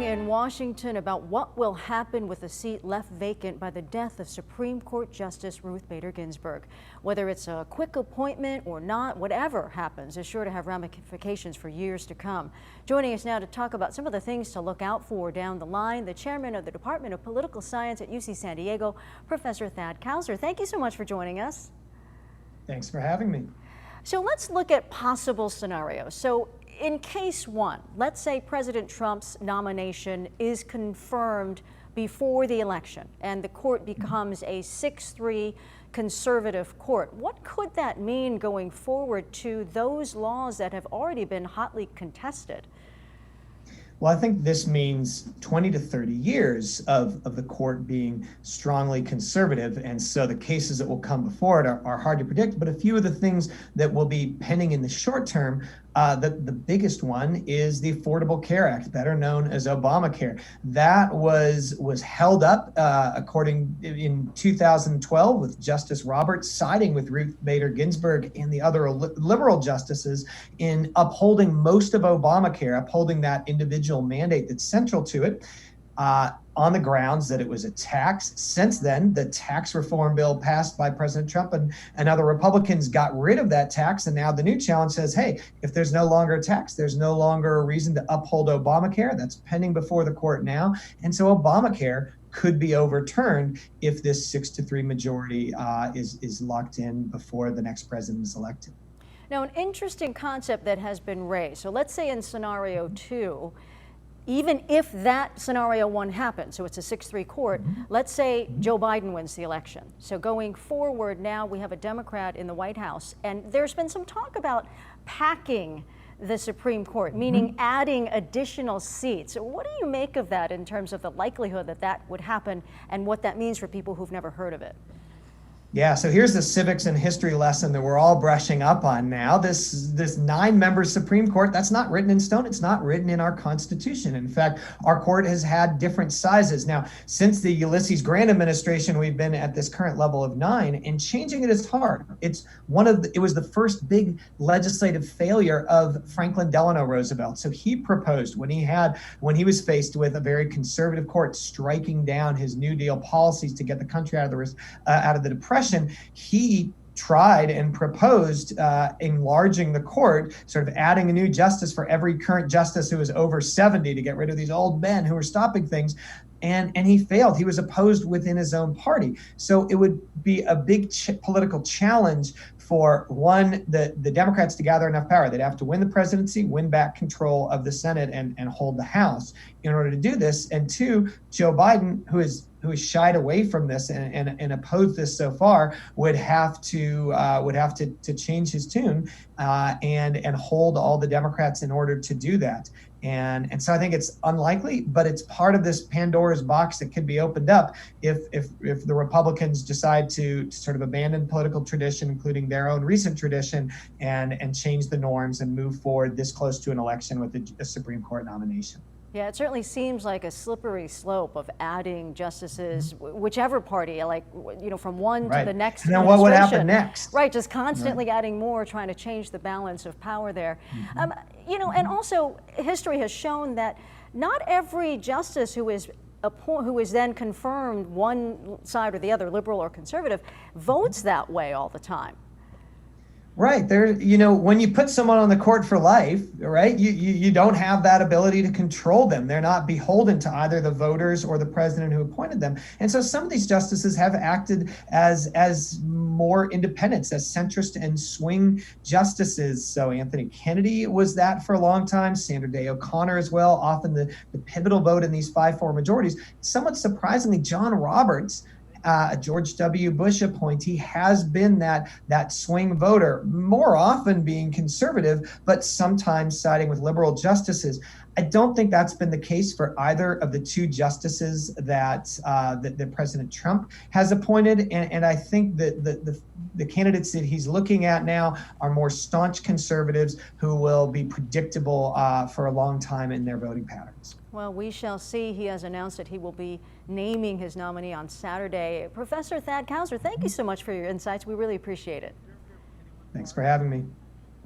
in Washington about what will happen with the seat left vacant by the death of Supreme Court Justice Ruth Bader Ginsburg. Whether it's a quick appointment or not, whatever happens is sure to have ramifications for years to come. Joining us now to talk about some of the things to look out for down the line, the chairman of the Department of Political Science at UC San Diego, Professor Thad Kousser. Thank you so much for joining us. Thanks for having me. So let's look at possible scenarios. So in case one, let's say President Trump's nomination is confirmed before the election and the court becomes a 6-3 conservative court. What could that mean going forward to those laws that have already been hotly contested? Well, I think this means 20 to 30 years of the court being strongly conservative. And so the cases that will come before it are hard to predict. But a few of the things that will be pending in the short term, the biggest one is the Affordable Care Act, better known as Obamacare. That was held up in 2012 with Justice Roberts siding with Ruth Bader Ginsburg and the other liberal justices in upholding most of Obamacare, upholding that individual mandate that's central to it. On the grounds that it was a tax. Since then, the tax reform bill passed by President Trump and other Republicans got rid of that tax. And now the new challenge says, hey, if there's no longer a tax, there's no longer a reason to uphold Obamacare. That's pending before the court now. And so Obamacare could be overturned if this 6-3 majority is locked in before the next president is elected. Now, an interesting concept that has been raised. So let's say in scenario 2, even if that scenario 1 happens, so it's a 6-3 court, let's say Joe Biden wins the election. So going forward now we have a Democrat in the White House, and there's been some talk about packing the Supreme Court, meaning adding additional seats. So what do you make of that in terms of the likelihood that that would happen and what that means for people who've never heard of it? Yeah, so here's the civics and history lesson that we're all brushing up on now. This 9-member Supreme Court, that's not written in stone. It's not written in our Constitution. In fact, our court has had different sizes. Now, since the Ulysses Grant administration, we've been at this current level of 9, and changing it is hard. It was the first big legislative failure of Franklin Delano Roosevelt. So he proposed when he was faced with a very conservative court striking down his New Deal policies to get the country out of the Depression. He tried and proposed enlarging the court, sort of adding a new justice for every current justice who was over 70 to get rid of these old men who were stopping things. And he failed. He was opposed within his own party. So it would be a big political challenge for the Democrats to gather enough power. They'd have to win the presidency, win back control of the Senate and hold the House in order to do this. And 2, Joe Biden, who has shied away from this and opposed this so far, would have to change his tune and hold all the Democrats in order to do that. And so I think it's unlikely, but it's part of this Pandora's box that could be opened up if the Republicans decide to sort of abandon political tradition, including their own recent tradition, and change the norms and move forward this close to an election with a Supreme Court nomination. Yeah, it certainly seems like a slippery slope of adding justices, whichever party, from one to the next. And then what would happen next? Right, just constantly adding more, trying to change the balance of power there. And also history has shown that not every justice who is then confirmed one side or the other, liberal or conservative, votes that way all the time. Right. When you put someone on the court for life, right, you don't have that ability to control them. They're not beholden to either the voters or the president who appointed them. And so some of these justices have acted as more independents, as centrist and swing justices. So Anthony Kennedy was that for a long time, Sandra Day O'Connor as well, often the pivotal vote in these 5-4 majorities. Somewhat surprisingly, John Roberts, a George W. Bush appointee, has been that swing voter, more often being conservative, but sometimes siding with liberal justices. I don't think that's been the case for either of the 2 justices that President Trump has appointed. And I think that the candidates that he's looking at now are more staunch conservatives who will be predictable for a long time in their voting patterns. Well, we shall see. He has announced that he will be naming his nominee on Saturday. Professor Thad Kousser, thank you so much for your insights. We really appreciate it. Thanks for having me.